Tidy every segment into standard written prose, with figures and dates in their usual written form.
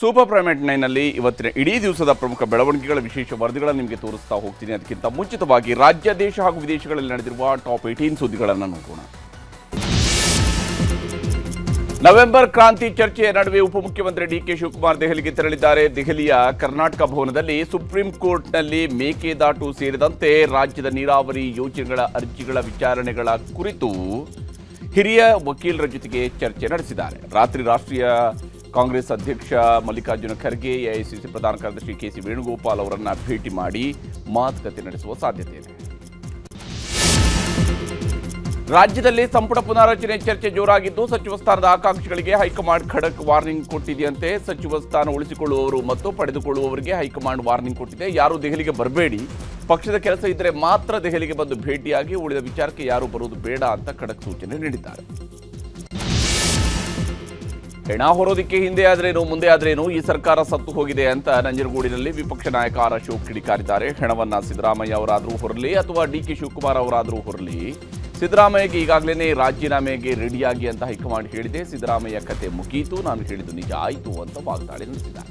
Super prime at 9 ನಲ್ಲಿ ಇವತ್ತಿನ ಇಡೀ ದಿವಸದ ಪ್ರಮುಖ ಬೆಳವಣಿಗೆಗಳ ವಿಶೇಷ ವರದಿಗಳನ್ನು ನಿಮಗೆ ತೋರಿಸ್ತಾ ಹೋಗ್ತೀನಿ. ಅದಕ್ಕಿಂತ ಮುಂಚಿತವಾಗಿ ರಾಜ್ಯ, ದೇಶ ಹಾಗೂ ವಿದೇಶಗಳಲ್ಲಿ ನಡೆದಿರುವ ಟಾಪ್ 18 ಸುದ್ದಿಗಳನ್ನು ನೋಡೋಣ. ನವೆಂಬರ್ ಕ್ರಾಂತಿ ಚರ್ಚೆಯ ನಡುವೆ ಉಪಮುಖ್ಯಮಂತ್ರಿ ಡಿಕೆ ಶಿವಕುಮಾರ್ ದೆಹಲಿಗೆ ತೆರಳಿದ್ದಾರೆ. ದೆಹಲಿಯ ಕರ್ನಾಟಕ ಭವನದಲ್ಲಿ ಸುಪ್ರೀಂ ಕೋರ್ಟ್ನಲ್ಲಿ ಮೇಕೆದಾಟು ಸೇರಿದಂತೆ ರಾಜ್ಯದ ನೀರಾವರಿ ಯೋಜನೆಗಳ ಅರ್ಜಿಗಳ ವಿಚಾರಣೆಗಳ ಕುರಿತು ಹಿರಿಯ ವಕೀಲರ ಜೊತೆಗೆ ಚರ್ಚೆ ನಡೆಸಿದ್ದಾರೆ. ರಾತ್ರಿ ರಾಷ್ಟ್ರೀಯ ಕಾಂಗ್ರೆಸ್ ಅಧ್ಯಕ್ಷ ಮಲ್ಲಿಕಾರ್ಜುನ ಖರ್ಗೆ, ಎಐಸಿಸಿ ಪ್ರಧಾನ ಕಾರ್ಯದರ್ಶಿ ಕೆಸಿ ವೇಣುಗೋಪಾಲ್ ಅವರನ್ನು ಭೇಟಿ ಮಾಡಿ ಮಾತುಕತೆ ನಡೆಸುವ ಸಾಧ್ಯತೆ ಇದೆ. ರಾಜ್ಯದಲ್ಲಿ ಸಂಪುಟ ಪುನಾರಚನೆ ಚರ್ಚೆ ಜೋರಾಗಿದ್ದು, ಸಚಿವ ಸ್ಥಾನದ ಆಕಾಂಕ್ಷಿಗಳಿಗೆ ಹೈಕಮಾಂಡ್ ಖಡಕ್ ವಾರ್ನಿಂಗ್ ಕೊಟ್ಟಿದೆಯಂತೆ. ಸಚಿವ ಸ್ಥಾನ ಉಳಿಸಿಕೊಳ್ಳುವವರು ಮತ್ತು ಪಡೆದುಕೊಳ್ಳುವವರಿಗೆ ಹೈಕಮಾಂಡ್ ವಾರ್ನಿಂಗ್ ಕೊಟ್ಟಿದೆ. ಯಾರು ದೆಹಲಿಗೆ ಬರಬೇಡಿ, ಪಕ್ಷದ ಕೆಲಸ ಇದ್ದರೆ ಮಾತ್ರ ದೆಹಲಿಗೆ ಬಂದು ಭೇಟಿಯಾಗಿ, ಉಳಿದ ವಿಚಾರಕ್ಕೆ ಯಾರು ಬರುವುದು ಬೇಡ ಅಂತ ಖಡಕ್ ಸೂಚನೆ ನೀಡಿದ್ದಾರೆ. ಹೆಣ ಹೊರೋದಿಕ್ಕೆ ಹಿಂದೆ ಆದ್ರೇನು ಮುಂದೆ ಆದ್ರೇನು, ಈ ಸರ್ಕಾರ ಸತ್ತು ಹೋಗಿದೆ ಅಂತ ನಂಜನಗೂಡಿನಲ್ಲಿ ವಿಪಕ್ಷ ನಾಯಕ ಆರ್ ಅಶೋಕ್ ಕಿಡಿಕಾರಿದ್ದಾರೆ. ಹೆಣವನ್ನ ಸಿದ್ದರಾಮಯ್ಯ ಅವರಾದರೂ ಹೊರಲಿ ಅಥವಾ ಡಿಕೆ ಶಿವಕುಮಾರ್ ಅವರಾದರೂ ಹೊರಲಿ, ಸಿದ್ದರಾಮಯ್ಯಗೆ ಈಗಾಗಲೇ ರಾಜೀನಾಮೆಗೆ ರೆಡಿಯಾಗಿ ಅಂತ ಹೈಕಮಾಂಡ್ ಹೇಳಿದೆ. ಸಿದ್ದರಾಮಯ್ಯ ಕತೆ ಮುಗೀತು, ನಾನು ಹೇಳಿದ್ದು ನಿಜ ಆಯಿತು ಅಂತ ವಾಗ್ದಾಳಿ ನಡೆಸಿದ್ದಾರೆ.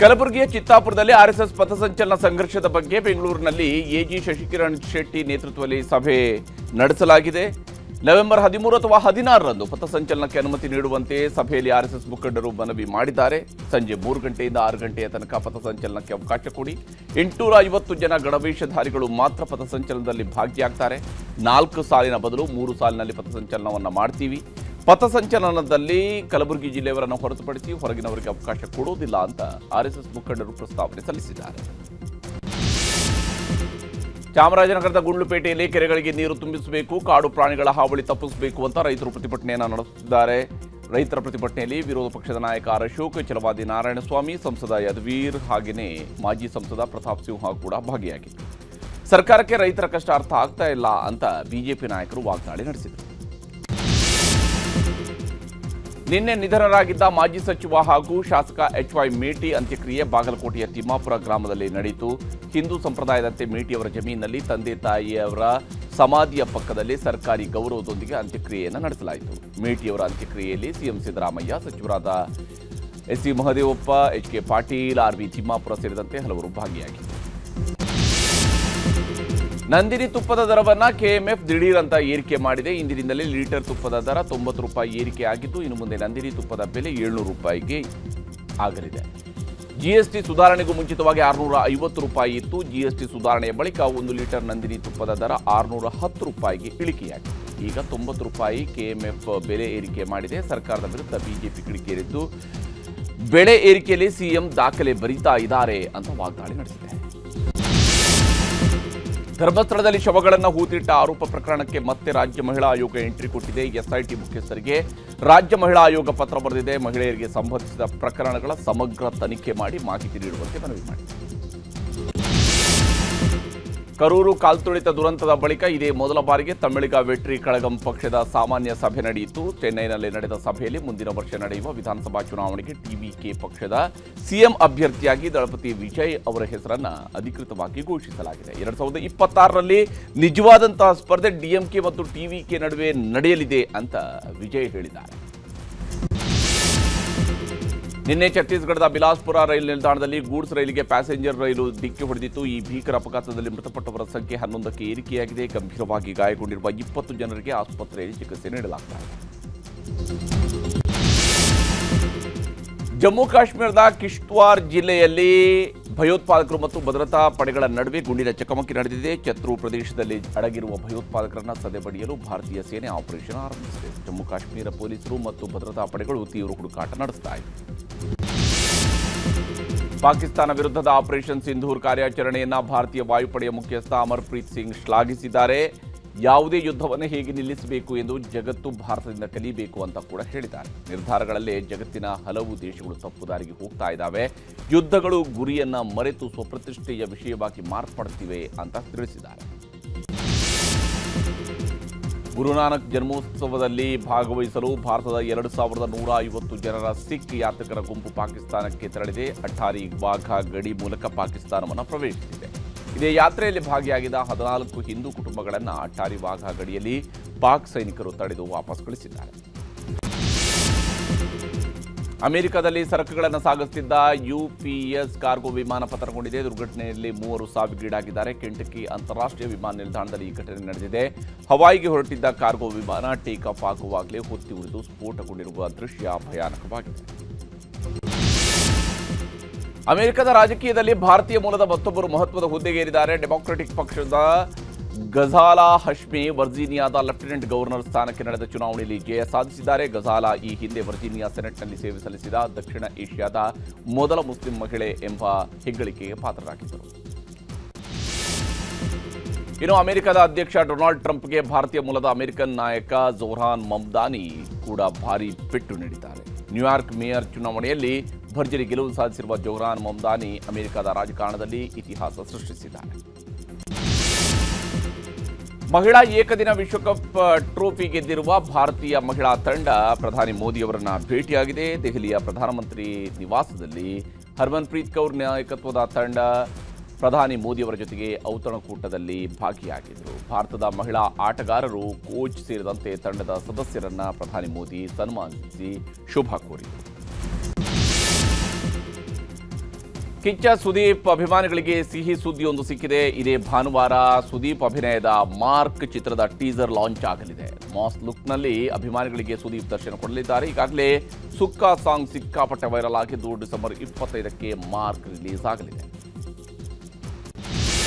ಕಲಬುರಗಿಯ ಚಿತ್ತಾಪುರದಲ್ಲಿ ಆರ್ಎಸ್ಎಸ್ ಪಥಸಂಚಲನ ಸಂಘರ್ಷದ ಬಗ್ಗೆ ಬೆಂಗಳೂರಿನಲ್ಲಿ ಎಜಿ ಶಶಿಕಿರಣ್ ಶೆಟ್ಟಿ ನೇತೃತ್ವದಲ್ಲಿ ಸಭೆ ನಡೆಸಲಾಗಿದೆ. ನವೆಂಬರ್ 13 ಅಥವಾ 16ರಂದು ಪಥಸಂಚಲನಕ್ಕೆ ಅನುಮತಿ ನೀಡುವಂತೆ ಸಭೆಯಲ್ಲಿ ಆರ್ಎಸ್ಎಸ್ ಮುಖಂಡರು ಮನವಿ ಮಾಡಿದ್ದಾರೆ. ಸಂಜೆ 3 ಗಂಟೆಯಿಂದ 6 ಗಂಟೆಯ ತನಕ ಪಥಸಂಚಲನಕ್ಕೆ ಅವಕಾಶ ಕೊಡಿ. 850 ಜನ ಗಣವೇಷಧಾರಿಗಳು ಮಾತ್ರ ಪಥಸಂಚಲನದಲ್ಲಿ ಭಾಗಿಯಾಗ್ತಾರೆ. 4 ಸಾಲಿನ ಬದಲು 3 ಸಾಲಿನಲ್ಲಿ ಪಥಸಂಚಲನವನ್ನು ಮಾಡ್ತೀವಿ. ಪಥಸಂಚಲನದಲ್ಲಿ ಕಲಬುರಗಿ ಜಿಲ್ಲೆಯವರನ್ನು ಹೊರತುಪಡಿಸಿ ಹೊರಗಿನವರಿಗೆ ಅವಕಾಶ ಕೊಡುವುದಿಲ್ಲ ಅಂತ ಆರ್ಎಸ್ಎಸ್ ಮುಖಂಡರು ಪ್ರಸ್ತಾವನೆ ಸಲ್ಲಿಸಿದ್ದಾರೆ. ಚಾಮರಾಜನಗರದ ಗುಂಡ್ಲುಪೇಟೆಯಲ್ಲಿ ಕೆರೆಗಳಿಗೆ ನೀರು ತುಂಬಿಸಬೇಕು, ಕಾಡು ಪ್ರಾಣಿಗಳ ಹಾವಳಿ ತಪ್ಪಿಸಬೇಕು ಅಂತ ರೈತರು ಪ್ರತಿಭಟನೆಯನ್ನು ನಡೆಸುತ್ತಿದ್ದಾರೆ. ರೈತರ ಪ್ರತಿಭಟನೆಯಲ್ಲಿ ವಿರೋಧ ಪಕ್ಷದ ನಾಯಕ ಆರ್ ಅಶೋಕ್, ಛಲವಾದಿ ನಾರಾಯಣಸ್ವಾಮಿ, ಸಂಸದ ಯದುವೀರ್ ಹಾಗೆಯೇ ಮಾಜಿ ಸಂಸದ ಪ್ರತಾಪ್ ಸಿಂಹ ಕೂಡ ಭಾಗಿಯಾಗಿದ್ದರು. ಸರ್ಕಾರಕ್ಕೆ ರೈತರ ಕಷ್ಟ ಅರ್ಥ ಆಗ್ತಾ ಇಲ್ಲ ಅಂತ ಬಿಜೆಪಿ ನಾಯಕರು ವಾಗ್ದಾಳಿ ನಡೆಸಿದರು. ನಿನ್ನೆ ನಿಧನರಾಗಿದ್ದ ಮಾಜಿ ಸಚಿವ ಹಾಗೂ ಶಾಸಕ ಎಚ್.ವೈ. ಮೇಟಿ ಅಂತ್ಯಕ್ರಿಯೆ ಬಾಗಲಕೋಟೆಯ ತಿಮ್ಮಾಪುರ ಗ್ರಾಮದಲ್ಲಿ ನಡೆಯಿತು. ಹಿಂದೂ ಸಂಪ್ರದಾಯದಂತೆ ಮೇಟಿಯವರ ಜಮೀನಿನಲ್ಲಿ ತಂದೆ ತಾಯಿಯವರ ಸಮಾಧಿಯ ಪಕ್ಕದಲ್ಲಿ ಸರ್ಕಾರಿ ಗೌರವದೊಂದಿಗೆ ಅಂತ್ಯಕ್ರಿಯೆಯನ್ನು ನಡೆಸಲಾಯಿತು. ಮೇಟಿಯವರ ಅಂತ್ಯಕ್ರಿಯೆಯಲ್ಲಿ ಸಿಎಂ ಸಿದ್ದರಾಮಯ್ಯ, ಸಚಿವರಾದ ಎಸ್.ಸಿ. ಮಹದೇವಪ್ಪ, ಎಚ್.ಕೆ. ಪಾಟೀಲ್, ಆರ್.ವಿ. ತಿಮ್ಮಾಪುರ ಸೇರಿದಂತೆ ಹಲವರು ಭಾಗಿಯಾಗಿದ್ದರು. ನಂದಿನಿ ತುಪ್ಪದ ದರವನ್ನು ಕೆಎಂಎಫ್ ದಿಢೀರ್ ಅಂತ ಏರಿಕೆ ಮಾಡಿದೆ. ಇಂದಿನಿಂದಲೇ ಲೀಟರ್ ತುಪ್ಪದ ದರ 90 ರೂಪಾಯಿ ಏರಿಕೆ ಆಗಿದ್ದು, ಇನ್ನು ಮುಂದೆ ನಂದಿನಿ ತುಪ್ಪದ ಬೆಲೆ 700 ರೂಪಾಯಿಗೆ ಆಗಲಿದೆ. ಜಿಎಸ್ಟಿ ಸುಧಾರಣೆಗೂ ಮುಂಚಿತವಾಗಿ 650 ರೂಪಾಯಿ ಇತ್ತು. ಜಿಎಸ್ಟಿ ಸುಧಾರಣೆಯ ಬಳಿಕ 1 ಲೀಟರ್ ನಂದಿನಿ ತುಪ್ಪದ ದರ 610 ರೂಪಾಯಿಗೆ ಇಳಿಕೆಯಾಗಿದೆ. ಈಗ 90 ರೂಪಾಯಿ ಕೆಎಂಎಫ್ ಬೆಲೆ ಏರಿಕೆ ಮಾಡಿದೆ. ಸರ್ಕಾರದ ವಿರುದ್ಧ ಬಿಜೆಪಿ ಕಿಡಿಕೇರಿದ್ದು, ಬೆಲೆ ಏರಿಕೆಯಲ್ಲಿ ಸಿಎಂ ದಾಖಲೆ ಬರೀತಾ ಇದ್ದಾರೆ ಅಂತ ವಾಗ್ದಾಳಿ ನಡೆಸಿದೆ. ಧರ್ಮಸ್ಥಳದಲ್ಲಿ ಶವಗಳನ್ನು ಹೂತಿಟ್ಟ ಆರೋಪ ಪ್ರಕರಣಕ್ಕೆ ಮತ್ತೆ ರಾಜ್ಯ ಮಹಿಳಾ ಆಯೋಗ ಎಂಟ್ರಿ ಕೊಟ್ಟಿದೆ. ಎಸ್ಐಟಿ ಮುಖ್ಯಸ್ಥರಿಗೆ ರಾಜ್ಯ ಮಹಿಳಾ ಆಯೋಗ ಪತ್ರ ಬರೆದಿದೆ. ಮಹಿಳೆಯರಿಗೆ ಸಂಬಂಧಿಸಿದ ಪ್ರಕರಣಗಳ ಸಮಗ್ರ ತನಿಖೆ ಮಾಡಿ ಮಾಹಿತಿ ನೀಡುವಂತೆ ಮನವಿ ಮಾಡಿದೆ. ಕರೂರು ಕಾಲ್ತುಳಿತ ದುರಂತದ ಬಳಿಕ ಇದೇ ಮೊದಲ ಬಾರಿಗೆ ತಮಿಳಿಗ ವೆಟ್ರಿ ಕಳಗಂ ಪಕ್ಷದ ಸಾಮಾನ್ಯ ಸಭೆ ನಡೆಯಿತು. ಚೆನ್ನೈನಲ್ಲಿ ನಡೆದ ಸಭೆಯಲ್ಲಿ ಮುಂದಿನ ವರ್ಷ ನಡೆಯುವ ವಿಧಾನಸಭಾ ಚುನಾವಣೆಗೆ ಟಿವಿಕೆ ಪಕ್ಷದ ಸಿಎಂ ಅಭ್ಯರ್ಥಿಯಾಗಿ ದಳಪತಿ ವಿಜಯ್ ಅವರ ಹೆಸರನ್ನು ಅಧಿಕೃತವಾಗಿ ಘೋಷಿಸಲಾಗಿದೆ. 2026ರಲ್ಲಿ ನಿಜವಾದಂತಹ ಸ್ಪರ್ಧೆ ಡಿಎಂಕೆ ಮತ್ತು ಟಿವಿಕೆ ನಡುವೆ ನಡೆಯಲಿದೆ ಅಂತ ವಿಜಯ್ ಹೇಳಿದ್ದಾರೆ. ನಿನ್ನೆ ಛತ್ತೀಸ್ಗಢದ ಬಿಲಾಸ್ಪುರ ರೈಲು ನಿಲ್ದಾಣದಲ್ಲಿ ಗೂಡ್ಸ್ ರೈಲಿಗೆ ಪ್ಯಾಸೆಂಜರ್ ರೈಲು ಡಿಕ್ಕಿ ಹೊಡೆದಿತ್ತು. ಈ ಭೀಕರ ಅಪಘಾತದಲ್ಲಿ ಮೃತಪಟ್ಟವರ ಸಂಖ್ಯೆ 11ಕ್ಕೆ ಏರಿಕೆಯಾಗಿದೆ. ಗಂಭೀರವಾಗಿ ಗಾಯಗೊಂಡಿರುವ 20 ಜನರಿಗೆ ಆಸ್ಪತ್ರೆಯಲ್ಲಿ ಚಿಕಿತ್ಸೆ ನೀಡಲಾಗುತ್ತಿದೆ. ಜಮ್ಮು ಕಾಶ್ಮೀರದ ಕಿಶ್ತ್ವಾರ್ ಜಿಲ್ಲೆಯಲ್ಲಿ ಭಯೋತ್ಪಾದಕರು ಮತ್ತು ಭದ್ರತಾ ಪಡೆಗಳ ನಡುವೆ ಗುಂಡಿನ ಚಕಮಕಿ ನಡೆದಿದೆ. ಚತ್ರು ಪ್ರದೇಶದಲ್ಲಿ ಅಡಗಿರುವ ಭಯೋತ್ಪಾದಕರನ್ನು ಸದೆಬಡಿಯಲು ಭಾರತೀಯ ಸೇನೆ ಆಪರೇಷನ್ ಆರಂಭಿಸಿದೆ. ಜಮ್ಮು ಕಾಶ್ಮೀರ ಪೊಲೀಸರು ಮತ್ತು ಭದ್ರತಾ ಪಡೆಗಳು ತೀವ್ರ ಹುಡುಕಾಟ ನಡೆಸ್ತಾ ಇವೆ. ಪಾಕಿಸ್ತಾನ ವಿರುದ್ಧದ ಆಪರೇಷನ್ ಸಿಂಧೂರ್ ಕಾರ್ಯಾಚರಣೆಯನ್ನು ಭಾರತೀಯ ವಾಯುಪಡೆಯ ಮುಖ್ಯಸ್ಥ ಅಮರ್ಪ್ರೀತ್ ಸಿಂಗ್ ಶ್ಲಾಘಿಸಿದ್ದಾರೆ. ಯಾವುದೇ ಯುದ್ಧವನ್ನು ಹೇಗೆ ನಿಲ್ಲಿಸಬೇಕು ಎಂದು ಜಗತ್ತು ಭಾರತದಿಂದ ಕಲಿಯಬೇಕು ಅಂತ ಕೂಡ ಹೇಳಿದ್ದಾರೆ. ನಿರ್ಧಾರಗಳಲ್ಲೇ ಜಗತ್ತಿನ ಹಲವು ದೇಶಗಳು ತಪ್ಪುದಾರಿಗೆ ಹೋಗ್ತಾ ಇದ್ದಾವೆ. ಯುದ್ಧಗಳು ಗುರಿಯನ್ನ ಮರೆತು ಸ್ವಪ್ರತಿಷ್ಠೆಯ ವಿಷಯವಾಗಿ ಮಾರ್ಪಡ್ತಿವೆ ಅಂತ ತಿಳಿಸಿದ್ದಾರೆ. ಗುರುನಾನಕ್ ಜನ್ಮೋತ್ಸವದಲ್ಲಿ ಭಾಗವಹಿಸಲು ಭಾರತದ 2150 ಜನರ ಸಿಖ್ ಯಾತ್ರಿಕರ ಗುಂಪು ಪಾಕಿಸ್ತಾನಕ್ಕೆ ತೆರಳಿದೆ. ಅಟ್ಟಾರಿ ವಾಘಾ ಗಡಿ ಮೂಲಕ ಪಾಕಿಸ್ತಾನವನ್ನು ಪ್ರವೇಶಿಸಿದೆ. ಇದೇ ಯಾತ್ರೆಯಲ್ಲಿ ಭಾಗಿಯಾಗಿದ್ದ 14 ಹಿಂದೂ ಕುಟುಂಬಗಳನ್ನು ಅಟ್ಟಾರಿ ವಾಘಾ ಗಡಿಯಲ್ಲಿ ಪಾಕ್ ಸೈನಿಕರು ತಡೆದು ವಾಪಸ್ ಕಳಿಸಿದ್ದಾರೆ. ಅಮೆರಿಕದಲ್ಲಿ ಸರಕುಗಳನ್ನು ಸಾಗಿಸುತ್ತಿದ್ದ UPS ಕಾರ್ಗೋ ವಿಮಾನ ಪತನಗೊಂಡಿದೆ. ದುರ್ಘಟನೆಯಲ್ಲಿ 3 ಸಾವಿಗೀಡಾಗಿದ್ದಾರೆ. ಕೆಂಟಕಿ ಅಂತಾರಾಷ್ಟ್ರೀಯ ವಿಮಾನ ನಿಲ್ದಾಣದಲ್ಲಿ ಈ ಘಟನೆ ನಡೆದಿದೆ. ಹವಾಯಿಗೆ ಹೊರಟಿದ್ದ ಕಾರ್ಗೋ ವಿಮಾನ ಟೇಕ್ ಆಫ್ ಆಗುವಾಗಲೇ ಹೊತ್ತಿ ಉರಿದು ಸ್ಫೋಟಗೊಂಡಿರುವ ದೃಶ್ಯ ಭಯಾನಕವಾಗಿದೆ. ಅಮೆರಿಕದ ರಾಜಕೀಯದಲ್ಲಿ ಭಾರತೀಯ ಮೂಲದ ಮತ್ತೊಬ್ಬರು ಮಹತ್ವದ ಹುದ್ದೆಗೇರಿದ್ದಾರೆ. ಡೆಮಾಕ್ರೆಟಿಕ್ ಪಕ್ಷದ ಗಜಾಲಾ ಹಶ್ಮಿ ವರ್ಜೀನಿಯಾದ ಲೆಫ್ಟಿನೆಂಟ್ ಗವರ್ನರ್ ಸ್ಥಾನಕ್ಕೆ ನಡೆದ ಚುನಾವಣೆಯಲ್ಲಿ ಜಯ ಸಾಧಿಸಿದ್ದಾರೆ. ಗಜಾಲಾ ಈ ಹಿಂದೆ ವರ್ಜೀನಿಯಾ ಸೆನೆಟ್ನಲ್ಲಿ ಸೇವೆ ಸಲ್ಲಿಸಿದ ದಕ್ಷಿಣ ಏಷ್ಯಾದ ಮೊದಲ ಮುಸ್ಲಿಂ ಮಹಿಳೆ ಎಂಬ ಹೆಗ್ಗಳಿಕೆಗೆ ಪಾತ್ರರಾಗಿದ್ದರು. ಇನ್ನು ಅಮೆರಿಕದ ಅಧ್ಯಕ್ಷ ಡೊನಾಲ್ಡ್ ಟ್ರಂಪ್ಗೆ ಭಾರತೀಯ ಮೂಲದ ಅಮೆರಿಕನ್ ನಾಯಕ ಜೋಹ್ರಾನ್ ಮಮ್ದಾನಿ ಕೂಡ ಭಾರೀ ಪೆಟ್ಟು ನೀಡಿದ್ದಾರೆ. ನ್ಯೂಯಾರ್ಕ್ ಮೇಯರ್ ಚುನಾವಣೆಯಲ್ಲಿ ಭರ್ಜರಿ ಗೆಲುವು ಸಾಧಿಸಿರುವ ಜೋಹ್ರಾನ್ ಮಮ್ದಾನಿ ಅಮೆರಿಕದ ರಾಜಕಾರಣದಲ್ಲಿ ಇತಿಹಾಸ ಸೃಷ್ಟಿಸಿದ್ದಾರೆ. ಮಹಿಳಾ ಏಕದಿನ ವಿಶ್ವಕಪ್ ಟ್ರೋಫಿ ಗೆದ್ದಿರುವ ಭಾರತೀಯ ಮಹಿಳಾ ತಂಡ ಪ್ರಧಾನಿ ಮೋದಿಯವರನ್ನ ಭೇಟಿಯಾಗಿದೆ. ದೆಹಲಿಯ ಪ್ರಧಾನಮಂತ್ರಿ ನಿವಾಸದಲ್ಲಿ ಹರ್ಮನ್ಪ್ರೀತ್ ಕೌರ್ ನಾಯಕತ್ವದ ತಂಡ ಪ್ರಧಾನಿ ಮೋದಿಯವರ ಜೊತೆಗೆ ಔತಣಕೂಟದಲ್ಲಿ ಭಾಗಿಯಾಗಿದ್ದರು. ಭಾರತದ ಮಹಿಳಾ ಆಟಗಾರರು, ಕೋಚ್ ಸೇರಿದಂತೆ ತಂಡದ ಸದಸ್ಯರನ್ನ ಪ್ರಧಾನಿ ಮೋದಿ ಸನ್ಮಾನಿಸಿ ಶುಭ ಕೋರಿದರು. ಕಿಚ್ಚ ಸುದೀಪ್ ಅಭಿಮಾನಿಗಳಿಗೆ ಸಿಹಿ ಸುದ್ದಿಯೊಂದು ಸಿಕ್ಕಿದೆ. ಇದೇ ಭಾನುವಾರ ಸುದೀಪ್ ಅಭಿನಯದ ಮಾರ್ಕ್ ಚಿತ್ರದ ಟೀಸರ್ ಲಾಂಚ್ ಆಗಲಿದೆ. ಮಾಸ್ ಲುಕ್ನಲ್ಲಿ ಅಭಿಮಾನಿಗಳಿಗೆ ಸುದೀಪ್ ದರ್ಶನ ಕೊಡಲಿದ್ದಾರೆ. ಈಗಾಗಲೇ ಸುಕ್ಕಾ ಸಾಂಗ್ ಸಿಕ್ಕಾಪಟ್ಟೆ ವೈರಲ್ ಆಗಿದ್ದು ಡಿಸೆಂಬರ್ 25ಕ್ಕೆ ಮಾರ್ಕ್ ರಿಲೀಸ್ ಆಗಲಿದೆ.